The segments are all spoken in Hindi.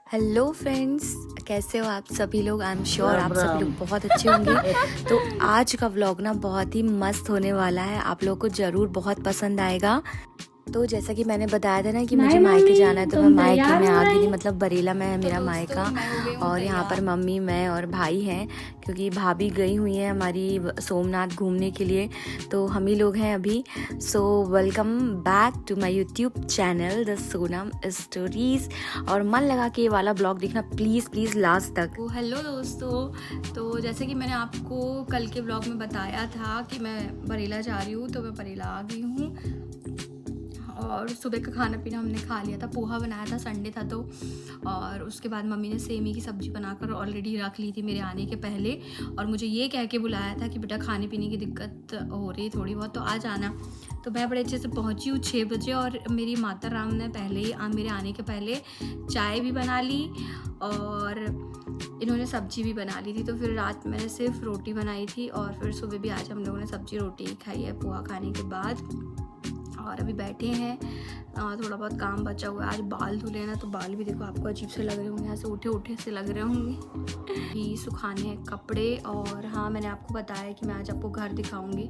हेलो फ्रेंड्स, कैसे हो आप सभी लोग। आई एम श्योर आप सभी लोग बहुत अच्छे होंगे। तो आज का व्लॉग ना बहुत ही मस्त होने वाला है, आप लोगों को ज़रूर बहुत पसंद आएगा। तो जैसा कि मैंने बताया था ना कि मुझे मायके जाना है, तो मैं मायके में आ गई थी। मतलब बरेला में है मेरा मायका, और यहाँ पर मम्मी, मैं और भाई हैं, क्योंकि भाभी गई हुई है हमारी सोमनाथ घूमने के लिए। तो हम ही लोग हैं अभी। So welcome back to my YouTube channel the Sonam stories. और मन लगा के ये वाला ब्लॉग देखना प्लीज़ प्लीज़ लास्ट तक। तो हेलो दोस्तों, तो जैसे कि मैंने आपको कल के ब्लॉग में बताया था कि मैं बरेला जा रही हूँ, तो मैं बरेला आ गई हूँ। और सुबह का खाना पीना हमने खा लिया था, पोहा बनाया था, संडे था तो। और उसके बाद मम्मी ने सेमी की सब्ज़ी बनाकर ऑलरेडी रख ली थी मेरे आने के पहले, और मुझे ये कह के बुलाया था कि बेटा खाने पीने की दिक्कत हो रही थोड़ी बहुत, तो आ जाना। तो मैं बड़े अच्छे से पहुंची हूँ 6 बजे, और मेरी माता राम ने पहले ही मेरे आने के पहले चाय भी बना ली और इन्होंने सब्जी भी बना ली थी। तो फिर रात मैंने सिर्फ रोटी बनाई थी, और फिर सुबह भी आज हम लोगों ने सब्जी रोटी खाई है पोहा खाने के बाद। और अभी बैठे हैं, थोड़ा बहुत काम बचा हुआ है। आज बाल धुले हैं ना, तो बाल भी देखो आपको अजीब से लग रहे होंगे, यहाँ से उठे उठे से लग रहे होंगे। ही सुखाने हैं कपड़े। और हाँ, मैंने आपको बताया कि मैं आज आपको घर दिखाऊंगी,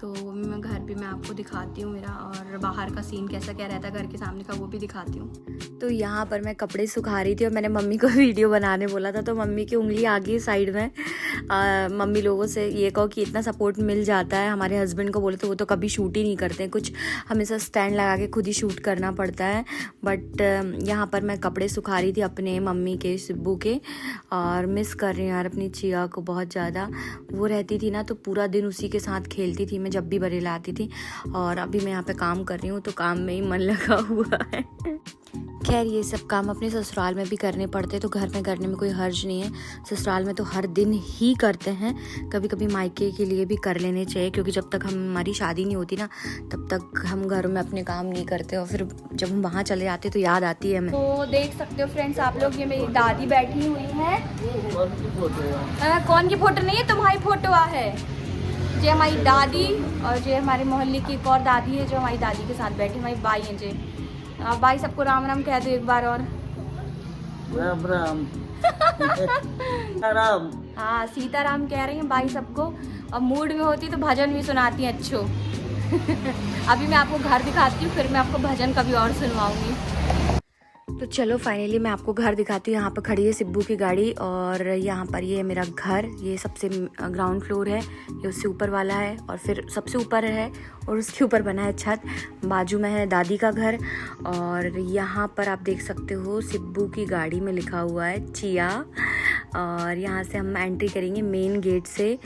तो मैं घर भी मैं आपको दिखाती हूँ मेरा, और बाहर का सीन कैसा क्या रहता है घर के सामने का वो भी दिखाती हूँ। तो यहाँ पर मैं कपड़े सुखा रही थी, और मैंने मम्मी को वीडियो बनाने बोला था, तो मम्मी की उंगली आ गई साइड में। मम्मी लोगों से ये कहो कि इतना सपोर्ट मिल जाता है। हमारे हस्बैंड को बोले तो वो तो कभी शूट ही नहीं करते हैं कुछ, हमेशा स्टैंड लगा के खुद ही शूट करना पड़ता है। बट यहाँ पर मैं कपड़े सुखा रही थी अपने, मम्मी के, सिब्बू के। और मिस कर रही हूँ यार अपनी चिया को बहुत ज़्यादा। वो रहती थी ना तो पूरा दिन उसी के साथ खेलती थी मैं जब भी बरेला आती थी। और अभी मैं यहाँ पे काम कर रही हूँ, तो काम में ही मन लगा हुआ है। खैर, ये सब काम अपने ससुराल में भी करने पड़ते हैं, तो घर में करने में कोई हर्ज नहीं है। ससुराल में तो हर दिन ही करते हैं, कभी कभी मायके के लिए भी कर लेने चाहिए, क्योंकि जब तक हमारी शादी नहीं होती ना तब तक हम घर में अपने काम नहीं करते, और फिर जब हम वहाँ चले जाते तो याद आती है हमें। तो देख सकते हो फ्रेंड्स आप लोग, ये मेरी दादी बैठी हुई है। कौन की फोटो नहीं है, तुम्हारी फोटो है। ये हमारी दादी, और ये हमारे मोहल्ले की एक और दादी है जो हमारी दादी के साथ बैठी, हमारी बाई है जी। आप भाई सबको राम राम कह दो एक बार और। राम राम। राम। हाँ, सीताराम कह रही हैं भाई सबको। और मूड में होती तो भजन भी सुनाती हैं अच्छो। अभी मैं आपको घर दिखाती हूँ, फिर मैं आपको भजन कभी और सुनवाऊंगी। तो चलो फाइनली मैं आपको घर दिखाती हूँ। यहाँ पर खड़ी है सिब्बू की गाड़ी, और यहाँ पर ये है मेरा घर। ये सबसे ग्राउंड फ्लोर है, ये उससे ऊपर वाला है, और फिर सबसे ऊपर है और उसके ऊपर बना है छत। बाजू में है दादी का घर। और यहाँ पर आप देख सकते हो सिब्बू की गाड़ी में लिखा हुआ है चिया। और यहाँ से हम एंट्री करेंगे मेन गेट से,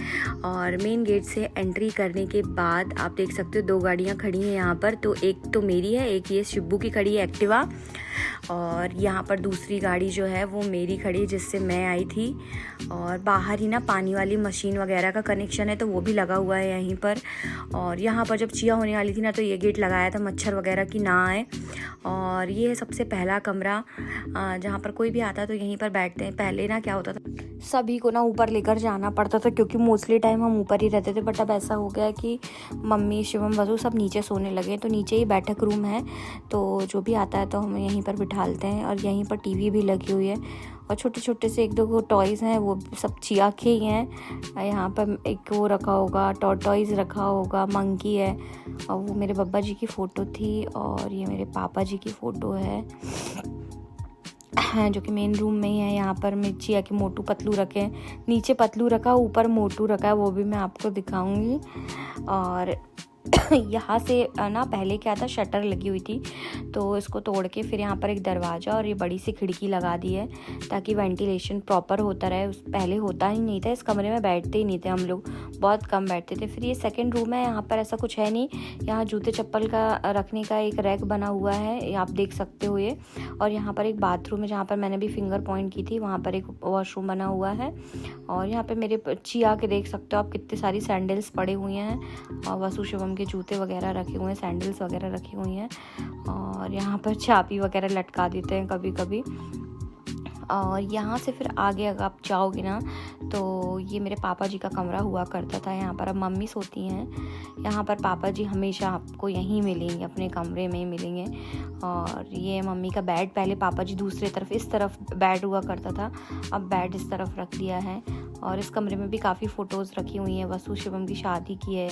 और मेन गेट से एंट्री करने के बाद आप देख सकते हो 2 गाड़ियाँ खड़ी हैं यहाँ पर। तो एक तो मेरी है, एक ये सिब्बू की खड़ी है एक्टिवा, और यहाँ पर दूसरी गाड़ी जो है वो मेरी खड़ी जिससे मैं आई थी। और बाहर ही ना पानी वाली मशीन वगैरह का कनेक्शन है, तो वो भी लगा हुआ है यहीं पर। और यहाँ पर जब चिया होने वाली थी ना, तो ये गेट लगाया था मच्छर वगैरह की ना आए। और ये है सबसे पहला कमरा, जहाँ पर कोई भी आता तो यहीं पर बैठते हैं। पहले ना क्या होता था, सभी को ना ऊपर लेकर जाना पड़ता था, क्योंकि मोस्टली टाइम हम ऊपर ही रहते थे। बट अब ऐसा हो गया है कि मम्मी, शिवम, वसु सब नीचे सोने लगे, तो नीचे ही बैठक रूम है, तो जो भी आता है तो हम यहीं पर बिठालते हैं। और यहीं पर टीवी भी लगी हुई है, और छोटे छोटे से 1-2 टॉयज़ हैं, वो सब चिया के ही हैं। यहाँ पर एक वो रखा होगा, टॉर्टॉइज़ रखा होगा, मंकी है, और वो मेरे बब्बा जी की फ़ोटो थी, और ये मेरे पापा जी की फ़ोटो है जो कि मेन रूम में ही है। यहाँ पर मैं चिया के मोटू पतलू रखे हैं, नीचे पतलू रखा, ऊपर मोटू रखा है, वो भी मैं आपको दिखाऊंगी। और यहाँ से ना पहले क्या था, शटर लगी हुई थी, तो इसको तोड़ के फिर यहाँ पर एक दरवाज़ा और ये बड़ी सी खिड़की लगा दी है, ताकि वेंटिलेशन प्रॉपर होता रहे। पहले होता ही नहीं था, इस कमरे में बैठते ही नहीं थे हम लोग, बहुत कम बैठते थे। फिर ये सेकंड रूम है, यहाँ पर ऐसा कुछ है नहीं। यहाँ जूते चप्पल का रखने का एक रैक बना हुआ है, ये आप देख सकते हो ये। और यहाँ पर एक बाथरूम है, जहाँ पर मैंने भी फिंगर पॉइंट की थी, वहाँ पर एक वॉशरूम बना हुआ है। और यहाँ पर मेरे चिया के देख सकते हो आप कितनी सारी सैंडल्स पड़े हुए हैं, और वसु शिवम के जूते वगैरह रखे हुए हैं, सैंडल्स वगैरह रखी हुई हैं। और यहाँ पर चाबी वगैरह लटका देते हैं कभी कभी। और यहाँ से फिर आगे अगर आप जाओगे ना तो ये मेरे पापा जी का कमरा हुआ करता था। यहाँ पर अब मम्मी सोती हैं। यहाँ पर पापा जी हमेशा आपको यहीं मिलेंगे, अपने कमरे में ही मिलेंगे। और ये मम्मी का बेड, पहले पापा जी दूसरे तरफ इस तरफ बेड हुआ करता था, अब बेड इस तरफ रख लिया है। और इस कमरे में भी काफ़ी फ़ोटोज़ रखी हुई हैं। वसु शिवम की शादी की है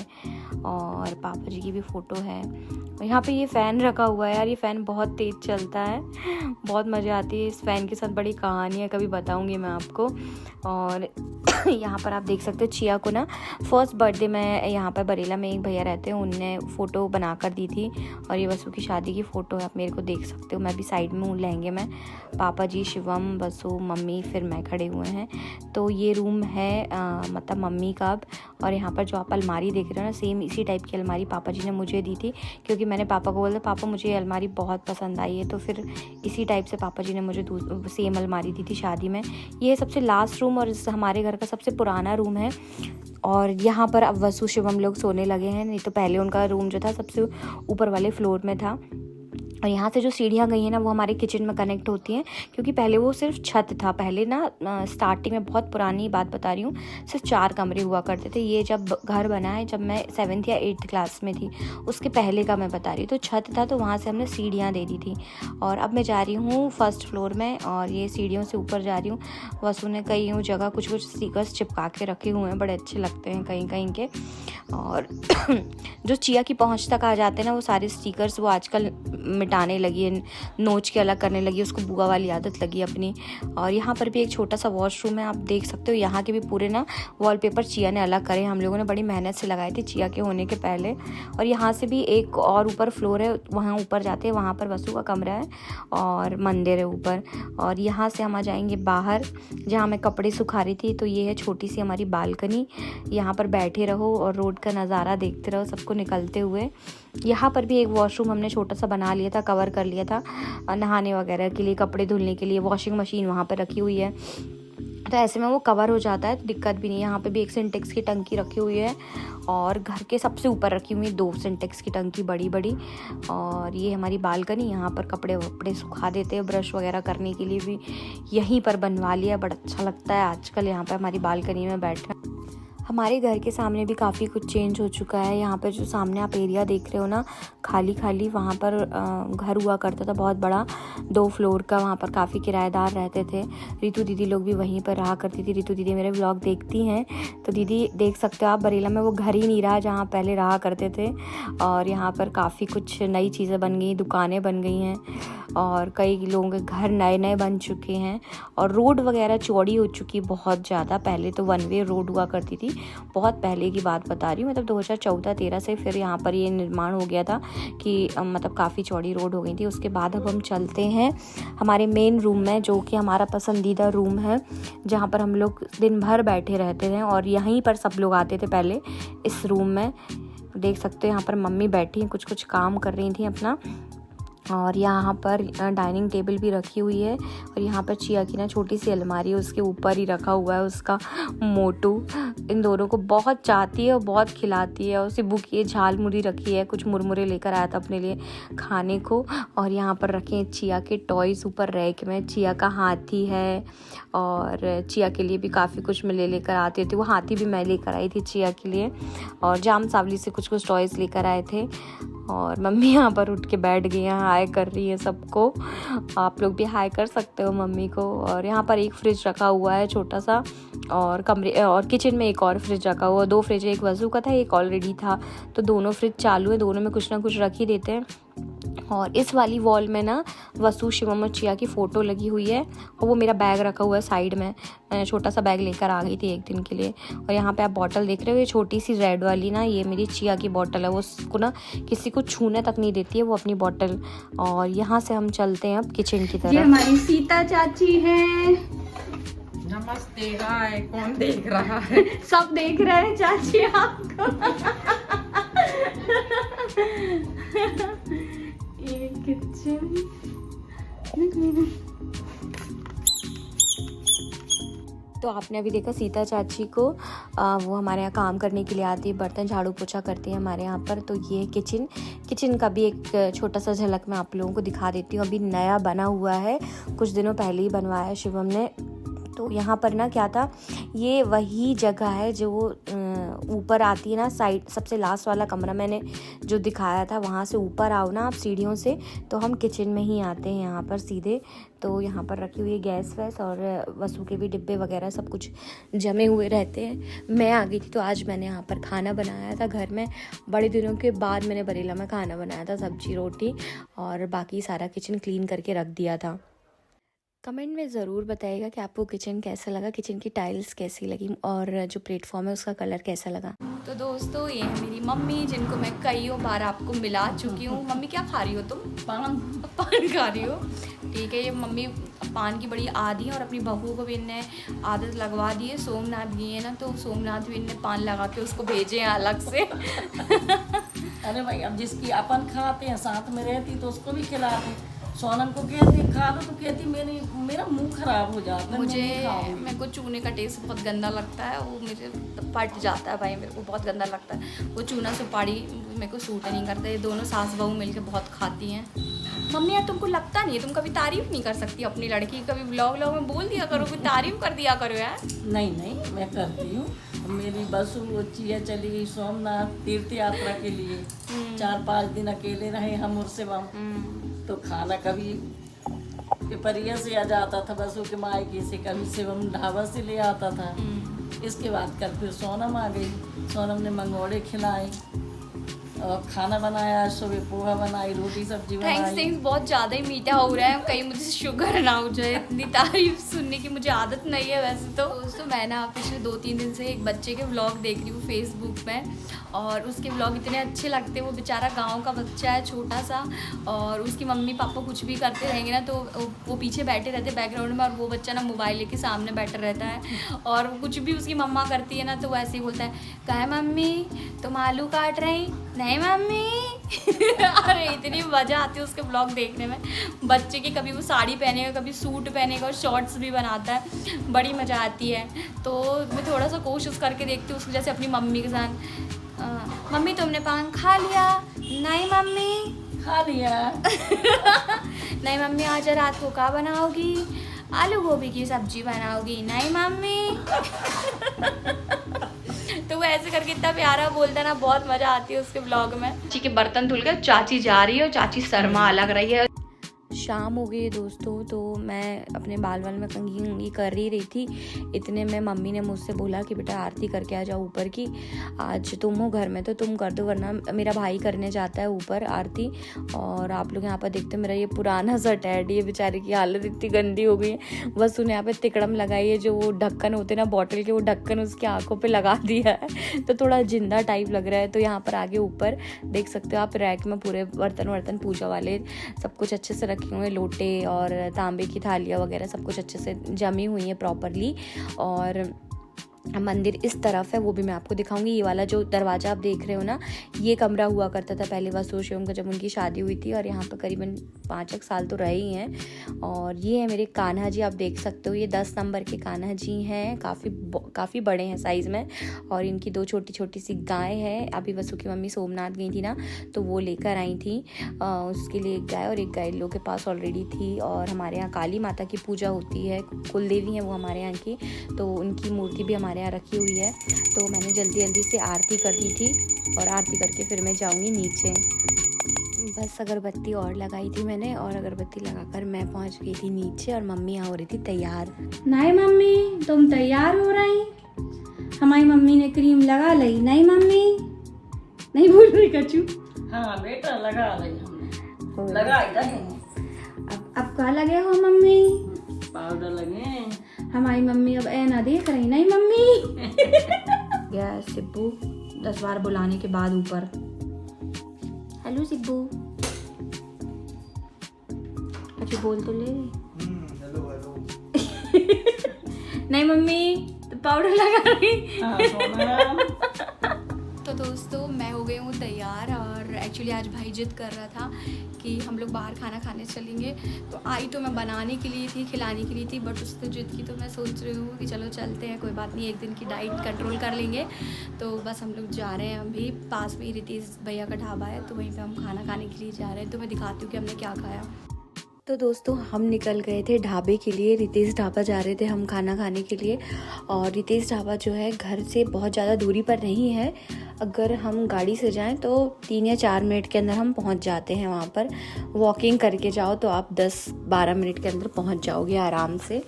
और पापा जी की भी फ़ोटो है। और यहाँ पे ये फ़ैन रखा हुआ है यार, ये फ़ैन बहुत तेज़ चलता है, बहुत मज़ा आती है। इस फ़ैन के साथ बड़ी कहानी है, कभी बताऊँगी मैं आपको। और यहाँ पर आप देख सकते हो चिया को ना फर्स्ट बर्थडे में यहाँ पर बरेला में एक भैया रहते हैं, उनने फ़ोटो बना कर दी थी। और ये वसु की शादी की फ़ोटो है, आप मेरे को देख सकते हो। मैं भी साइड में हूँ लहंगे में, पापा जी, शिवम, वसु, मम्मी, फिर मैं खड़े हुए हैं। तो ये रूम है मतलब मम्मी का अब। और यहाँ पर जो आप अलमारी देख रहे हो ना, सेम इसी टाइप की अलमारी पापा जी ने मुझे दी थी, क्योंकि मैंने पापा को बोला पापा मुझे ये अलमारी बहुत पसंद आई है, तो फिर इसी टाइप से पापा जी ने मुझे सेम अलमारी दी थी शादी में। ये सबसे लास्ट रूम और हमारे घर का सबसे पुराना रूम है। और यहाँ पर अब वसु शिवम लोग सोने लगे हैं, नहीं तो पहले उनका रूम जो था सबसे ऊपर वाले फ्लोर में था। और यहाँ से जो सीढ़ियाँ गई हैं ना वो हमारे किचन में कनेक्ट होती हैं, क्योंकि पहले वो सिर्फ छत था। पहले ना स्टार्टिंग में, बहुत पुरानी बात बता रही हूँ, सिर्फ 4 कमरे हुआ करते थे। ये जब घर बना है, जब मैं 7th या 8th क्लास में थी, उसके पहले का मैं बता रही हूँ। तो छत था, तो वहाँ से हमने सीढ़ियाँ दे दी थी। और अब मैं जा रही हूँ फर्स्ट फ्लोर में और ये सीढ़ियों से ऊपर जा रही हूँ। वसु ने कई जगह कुछ स्टिकर्स चिपका के रखे हुए हैं, बड़े अच्छे लगते हैं कहीं कहीं के। और जो चिया की पहुँच तक आ जाते हैं ना, वो सारे स्टिकर्स वो आजकल मिटाने लगी है, नोच के अलग करने लगी, उसको बुआ वाली आदत लगी अपनी। और यहाँ पर भी एक छोटा सा वॉशरूम है, आप देख सकते हो। यहाँ के भी पूरे ना वॉलपेपर चिया ने अलग करे, हम लोगों ने बड़ी मेहनत से लगाए थे चिया के होने के पहले। और यहाँ से भी एक और ऊपर फ्लोर है, वहाँ ऊपर जाते हैं, वहाँ पर वसु का कमरा है और मंदिर है ऊपर। और यहाँ से हम आ जाएंगे बाहर, जहाँ मैं कपड़े सुखा रही थी। तो ये है छोटी सी हमारी बालकनी, यहाँ पर बैठे रहो और रोड का नज़ारा देखते रहो सबको निकलते हुए। यहाँ पर भी एक वॉशरूम हमने छोटा सा बना लिया था, कवर कर लिया था नहाने वगैरह के लिए, कपड़े धुलने के लिए। वॉशिंग मशीन वहाँ पर रखी हुई है, तो ऐसे में वो कवर हो जाता है, तो दिक्कत भी नहीं है। यहाँ पे भी एक सिंटेक्स की टंकी रखी हुई है और घर के सबसे ऊपर रखी हुई है 2 सिंटेक्स की टंकी बड़ी बड़ी। और ये हमारी बालकनी, यहाँ पर कपड़े वपड़े सुखा देते हैं, ब्रश वगैरह करने के लिए भी यहीं पर बनवा लिया। बड़ा अच्छा लगता है आजकल यहाँ पर हमारी बालकनी में बैठना। हमारे घर के सामने भी काफ़ी कुछ चेंज हो चुका है। यहाँ पर जो सामने आप एरिया देख रहे हो ना, खाली खाली, वहाँ पर घर हुआ करता था बहुत बड़ा, 2 फ्लोर का। वहाँ पर काफ़ी किराएदार रहते थे। रितु दीदी लोग भी वहीं पर रहा करती थी। रितु दीदी मेरे व्लॉग देखती हैं, तो दीदी देख सकते हो आप, बरेला में वो घर ही नहीं रहा जहाँ पहले रहा करते थे। और यहाँ पर काफ़ी कुछ नई चीज़ें बन गई, दुकानें बन गई हैं और कई लोगों के घर नए नए बन चुके हैं। और रोड वगैरह चौड़ी हो चुकी बहुत ज़्यादा। पहले तो 1 वे रोड हुआ करती थी, बहुत पहले की बात बता रही हूँ, मतलब 2014-13 से फिर यहाँ पर ये निर्माण हो गया था कि मतलब काफ़ी चौड़ी रोड हो गई थी। उसके बाद अब हम चलते हैं हमारे मेन रूम में, जो कि हमारा पसंदीदा रूम है, जहाँ पर हम लोग दिन भर बैठे रहते थे और यहीं पर सब लोग आते थे पहले इस रूम में। देख सकते हो यहाँ पर मम्मी बैठी कुछ काम कर रही थी अपना। और यहाँ पर डाइनिंग टेबल भी रखी हुई है। और यहाँ पर चिया की ना छोटी सी अलमारी है, उसके ऊपर ही रखा हुआ है उसका मोटू। इन दोनों को बहुत चाहती है और बहुत खिलाती है। उसे बुकी है, झाल मुड़ी रखी है, कुछ मुरमुरे लेकर आया था अपने लिए खाने को। और यहाँ पर रखे हैं चिया के टॉयज़ ऊपर रैक में। चिया का हाथी है और चिया के लिए भी काफ़ी कुछ मैं लेकर आती थी। वो हाथी भी मैं लेकर आई थी चिया के लिए। और जाम सावली से कुछ टॉयज़ लेकर आए थे। और मम्मी यहाँ पर उठ के बैठ गई हैं, हाय कर रही है सबको। आप लोग भी हाय कर सकते हो मम्मी को। और यहाँ पर एक फ्रिज रखा हुआ है छोटा सा, और कमरे और किचन में एक और फ्रिज रखा हुआ। 2 फ्रिज, एक वसु का था, एक ऑलरेडी था, तो दोनों फ्रिज चालू है, दोनों में कुछ ना कुछ रख ही देते हैं। और इस वाली वॉल में ना वसु, शिवम और चिया की फ़ोटो लगी हुई है। और वो मेरा बैग रखा हुआ है साइड में, मैंने छोटा सा बैग लेकर आ गई थी एक दिन के लिए। और यहाँ पे आप बॉटल देख रहे हो, ये छोटी सी रेड वाली ना, ये मेरी चिया की बॉटल है। वो उसको ना किसी को छूने तक नहीं देती है वो अपनी बॉटल। और यहाँ से हम चलते हैं अब किचन की तरफ। ये हमारी सीता चाची है। नमस्ते, हाय, कौन देख रहा है? सब देख रहे हैं चाची आपको। ये किचन, तो आपने अभी देखा सीता चाची को, वो हमारे यहाँ काम करने के लिए आती है, बर्तन झाड़ू पोछा करती है हमारे यहाँ पर। तो ये किचन का भी एक छोटा सा झलक मैं आप लोगों को दिखा देती हूँ। अभी नया बना हुआ है, कुछ दिनों पहले ही बनवाया है शिवम ने। तो यहाँ पर ना क्या था, ये वही जगह है जो ऊपर आती है ना, साइड सबसे लास्ट वाला कमरा मैंने जो दिखाया था, वहाँ से ऊपर आओ ना आप सीढ़ियों से, तो हम किचन में ही आते हैं यहाँ पर सीधे। तो यहाँ पर रखी हुई है गैस वैस और वसु के भी डिब्बे वगैरह सब कुछ जमे हुए रहते हैं। मैं आ गई थी तो आज मैंने यहाँ पर खाना बनाया था घर में, बड़े दिनों के बाद मैंने बरेला में खाना बनाया था, सब्जी रोटी, और बाकी सारा किचन क्लीन करके रख दिया था। कमेंट में ज़रूर बताइएगा कि आपको किचन कैसा लगा, किचन की टाइल्स कैसी लगी और जो प्लेटफॉर्म है उसका कलर कैसा लगा। तो दोस्तों ये है मेरी मम्मी, जिनको मैं कईयों बार आपको मिला चुकी हूँ। मम्मी क्या खा रही हो तुम? पान खा रही हो, ठीक है। ये मम्मी पान की बड़ी आदी है और अपनी बहू को भी इनने आदत लगवा दी है। सोमनाथ गई है ना, तो सोमनाथ भी इनने पान लगा के उसको भेजे हैं अलग से। अरे भाई, अब जिसकी अपन खाते हैं साथ में रहती तो उसको भी खिलाते। सोनम को कहती खा लो तो कहती मेरा मुंह खराब हो जाता है, मेरे को चूने का टेस्ट बहुत गंदा लगता है, वो मेरे फट जाता है भाई, मेरे को बहुत गंदा लगता है वो चूना सुपारी, मेरे को सूट नहीं करता। ये दोनों सास बहू मिलके बहुत खाती हैं। मम्मी यार तुमको लगता नहीं है, तुम कभी तारीफ नहीं कर सकती अपनी लड़की, कभी व्लॉग में बोल दिया करो, कोई तारीफ कर दिया करो यार। नहीं मैं करती हूँ। मेरी बसु चिया चली गई सोमनाथ तीर्थ यात्रा के लिए, 4-5 दिन अकेले रहे हम उससे वहाँ। तो खाना कभी पिपरिया से आ जाता था, बसु के मायके से, कभी शिवम ढाबा से ले आता था। इसके बाद कल फिर सोनम आ गई, सोनम ने मंगोड़े खिलाए और खाना बनाया, सुबह पोहा बनाई, रोटी सब्जी बनाई। थैंक्स, बहुत ज़्यादा ही मीठा हो रहा है, कहीं मुझे शुगर ना हो जाए। इतनी तारीफ सुनने की मुझे आदत नहीं है वैसे तो। दोस्तों मैं ना पिछले 2-3 दिन से एक बच्चे के व्लॉग देख रही हूँ फेसबुक में, और उसके व्लॉग इतने अच्छे लगते हैं। वो बेचारा गांव का बच्चा है छोटा सा, और उसकी मम्मी पापा कुछ भी करते रहेंगे ना तो वो पीछे बैठे रहते बैकग्राउंड में, और वो बच्चा ना मोबाइल लेके सामने बैठा रहता है, और कुछ भी उसकी मम्मा करती है ना तो वो ऐसे ही बोलता है, कहे मम्मी तुम आलू काट रही? नहीं मम्मी। अरे इतनी मज़ा आती है उसके व्लॉग देखने में। बच्चे की कभी वो साड़ी पहनेगा, कभी सूट पहनेगा, और शॉर्ट्स भी बनाता है, बड़ी मज़ा आती है। तो मैं थोड़ा सा कोशिश करके देखती हूँ उसको, जैसे अपनी मम्मी के साथ, मम्मी तुमने पान खा लिया? नहीं मम्मी। खा लिया। नहीं मम्मी आज रात को क्या बनाओगी? आलू गोभी की सब्जी बनाओगी? नहीं मम्मी। तो वो ऐसे करके इतना प्यारा बोलता है ना, बहुत मजा आती है उसके ब्लॉग में। चाची के बर्तन धुल गए, चाची जा रही है और चाची शर्मा लग रही है। शाम हो गई दोस्तों, तो मैं अपने बाल में कंघी कर ही रही थी, इतने में मम्मी ने मुझसे बोला कि बेटा आरती करके आ जाओ ऊपर की, आज तुम हो घर में तो तुम कर दो, वरना मेरा भाई करने जाता है ऊपर आरती। और आप लोग यहाँ पर देखते हो मेरा ये पुराना सा टैड, ये बेचारे की हालत इतनी गंदी हो गई है, बस उन्हें यहाँ पे तिकड़म लगाई है, जो वो ढक्कन होते ना बॉटल के, वो ढक्कन उसकी आंखों पर लगा दिया है, तो थोड़ा जिंदा टाइप लग रहा है। तो यहाँ पर आगे ऊपर देख सकते हो आप, रैक में पूरे बर्तन पूजा वाले सब कुछ अच्छे से रखे हुए, लोटे और तांबे की थालियाँ वगैरह सब कुछ अच्छे से जमी हुई हैं प्रॉपरली। और मंदिर इस तरफ है, वो भी मैं आपको दिखाऊंगी। ये वाला जो दरवाज़ा आप देख रहे हो ना, ये कमरा हुआ करता था पहले वसु शिवम का, जब उनकी शादी हुई थी, और यहाँ पर करीबन 5 साल तो रहे ही हैं। और ये है मेरे कान्हा जी, आप देख सकते हो, ये 10 नंबर के कान्हा जी हैं, काफ़ी बड़े हैं साइज़ में, और इनकी 2 छोटी सी गाय है। अभी वसु की मम्मी सोमनाथ गई थी ना, तो वो लेकर आई थी उसके लिए एक गाय, और एक गाय लोग के पास ऑलरेडी थी। और हमारे यहाँ काली माता की पूजा होती है, कुलदेवी हैं वो हमारे यहाँ की, तो उनकी मूर्ति भी हमारे यहाँ रखी हुई है। तो मैंने जल्दी से आरती कर दी थी, और आरती करके फिर मैं जाऊंगी नीचे। बस अगरबत्ती और लगाई थी मैंने, और अगरबत्ती लगाकर मैं पहुंच गई थी नीचे, और मम्मी यहाँ हो रही थी तैयार। नहीं मम्मी तुम तैयार हो रही? हमारी मम्मी ने क्रीम लगा ली। नहीं मम्मी, नहीं बोल रही कचू। हाँ बेटा लगा रही हमने, लगा अब क्या लगे हो मम्मी? पाउडर लगे। हमारी मम्मी अब ऐना देख रही। नहीं मम्मी। गया सिब्बू 10 बार बुलाने के बाद ऊपर। हेलो सिब्बू, अच्छा बोल तो ले। हेलो। नहीं मम्मी तो पाउडर लगा रही। हाँ, सोना। तो दोस्तों मैं हो गई हूँ तैयार और एक्चुअली आज भाई जिद कर रहा था कि हम लोग बाहर खाना खाने चलेंगे। तो आई तो मैं बनाने के लिए थी, खिलाने के लिए थी, बट उसने जिद की तो मैं सोच रही हूँ कि चलो चलते हैं, कोई बात नहीं, एक दिन की डाइट कंट्रोल कर लेंगे। तो बस हम लोग जा रहे हैं अभी, पास में ही रितेश भैया का ढाबा है तो वहीं पर हम खाना खाने के लिए जा रहे हैं। तो मैं दिखाती हूँ कि हमने क्या खाया। तो दोस्तों हम निकल गए थे ढाबे के लिए, रितेश ढाबा जा रहे थे हम खाना खाने के लिए। और रितेश ढाबा जो है घर से बहुत ज़्यादा दूरी पर नहीं है, अगर हम गाड़ी से जाएं तो 3 या 4 मिनट के अंदर हम पहुंच जाते हैं वहां पर। वॉकिंग करके जाओ तो आप 10-12 मिनट के अंदर पहुंच जाओगे आराम से,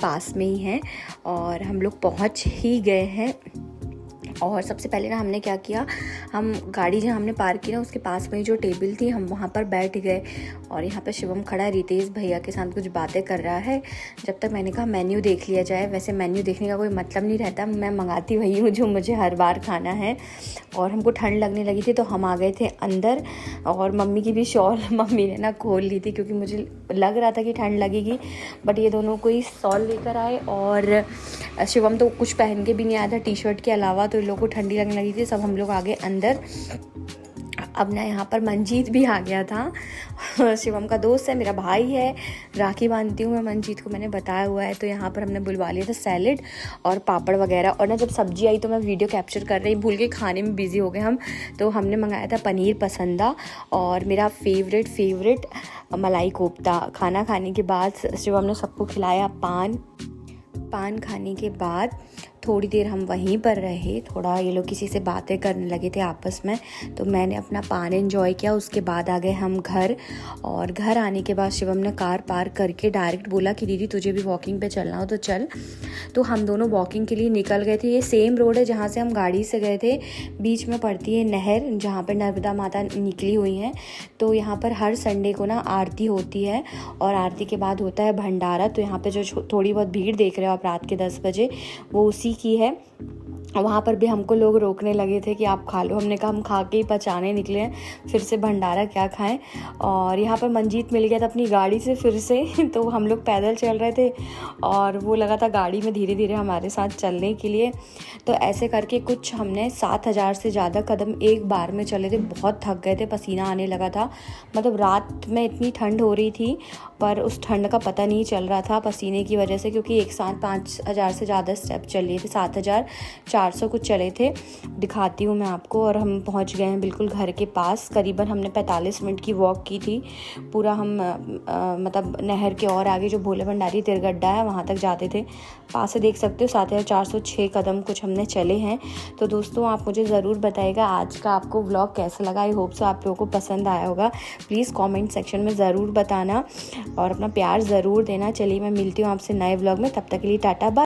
पास में ही है। और हम लोग पहुंच ही गए हैं। और सबसे पहले ना हमने क्या किया, हम गाड़ी जहाँ हमने पार्क की ना उसके पास में जो टेबल थी हम वहाँ पर बैठ गए। और यहाँ पे शिवम खड़ा है रितेश भैया के साथ कुछ बातें कर रहा है। जब तक मैंने कहा मेन्यू देख लिया जाए, वैसे मेन्यू देखने का कोई मतलब नहीं रहता, मैं मंगाती वही हूँ जो मुझे हर बार खाना है। और हमको ठंड लगने लगी थी तो हम आ गए थे अंदर। और मम्मी की भी शॉल मम्मी ने ना खोल ली थी क्योंकि मुझे लग रहा था कि ठंड लगेगी, बट ये दोनों कोई शॉल लेकर आए। और शिवम तो कुछ पहन के भी नहीं आया था टी शर्ट के अलावा, तो इन लोगों को ठंडी लगने लगी थी। सब हम लोग आ गए अंदर। अब ना यहाँ पर मंजीत भी आ गया था, शिवम का दोस्त है, मेरा भाई है, राखी बांधती हूँ मैं मंजीत को, मैंने बताया हुआ है। तो यहाँ पर हमने बुलवा लिया था सैलेड और पापड़ वगैरह। और ना जब सब्जी आई तो मैं वीडियो कैप्चर कर रही भूल के, खाने में बिजी हो गए हम। तो हमने मंगाया था पनीर पसंदा और मेरा फेवरेट मलाई कोफ्ता। खाना खाने के बाद शिवम ने सबको खिलाया पान खाने के बाद थोड़ी देर हम वहीं पर रहे, थोड़ा ये लोग किसी से बातें करने लगे थे आपस में, तो मैंने अपना पान एंजॉय किया। उसके बाद आ गए हम घर। और घर आने के बाद शिवम ने कार पार्क करके डायरेक्ट बोला कि दीदी तुझे भी वॉकिंग पे चलना हो तो चल। तो हम दोनों वॉकिंग के लिए निकल गए थे। ये सेम रोड है जहाँ से हम गाड़ी से गए थे, बीच में पड़ती है नहर जहाँ पर नर्मदा माता निकली हुई हैं। तो यहाँ पर हर संडे को ना आरती होती है और आरती के बाद होता है भंडारा। तो यहाँ पर जो थोड़ी बहुत भीड़ देख रहे हो आप रात के 10 बजे, वो उसी की है। वहाँ पर भी हमको लोग रोकने लगे थे कि आप खा लो, हमने कहा हम खा के ही पचाने निकले हैं, फिर से भंडारा क्या खाएं। और यहाँ पर मंजीत मिल गया था अपनी गाड़ी से फिर से तो हम लोग पैदल चल रहे थे और वो लगा था गाड़ी में धीरे धीरे हमारे साथ चलने के लिए। तो ऐसे करके कुछ हमने 7000 से ज़्यादा कदम एक बार में चले थे। बहुत थक गए थे, पसीना आने लगा था, मतलब रात में इतनी ठंड हो रही थी पर उस ठंड का पता नहीं चल रहा था पसीने की वजह से, क्योंकि एक साथ 5000 से ज़्यादा स्टेप चल लिए थे, 7400 कुछ चले थे। दिखाती हूँ मैं आपको। और हम पहुँच गए हैं बिल्कुल घर के पास। करीबन हमने 45 मिनट की वॉक की थी पूरा। हम मतलब नहर के और आगे जो भोले भंडारी तिरगड्ढा है वहाँ तक जाते थे। पास से देख सकते हो 7406 कदम कुछ हमने चले हैं। तो दोस्तों आप मुझे ज़रूर बताइएगा आज का आपको व्लॉग कैसा लगा। आई होप सो आप लोगों को पसंद आया होगा। प्लीज़ कमेंट सेक्शन में ज़रूर बताना और अपना प्यार ज़रूर देना। चलिए मैं मिलती हूँ आपसे नए व्लॉग में, तब तक के लिए टाटा बाय।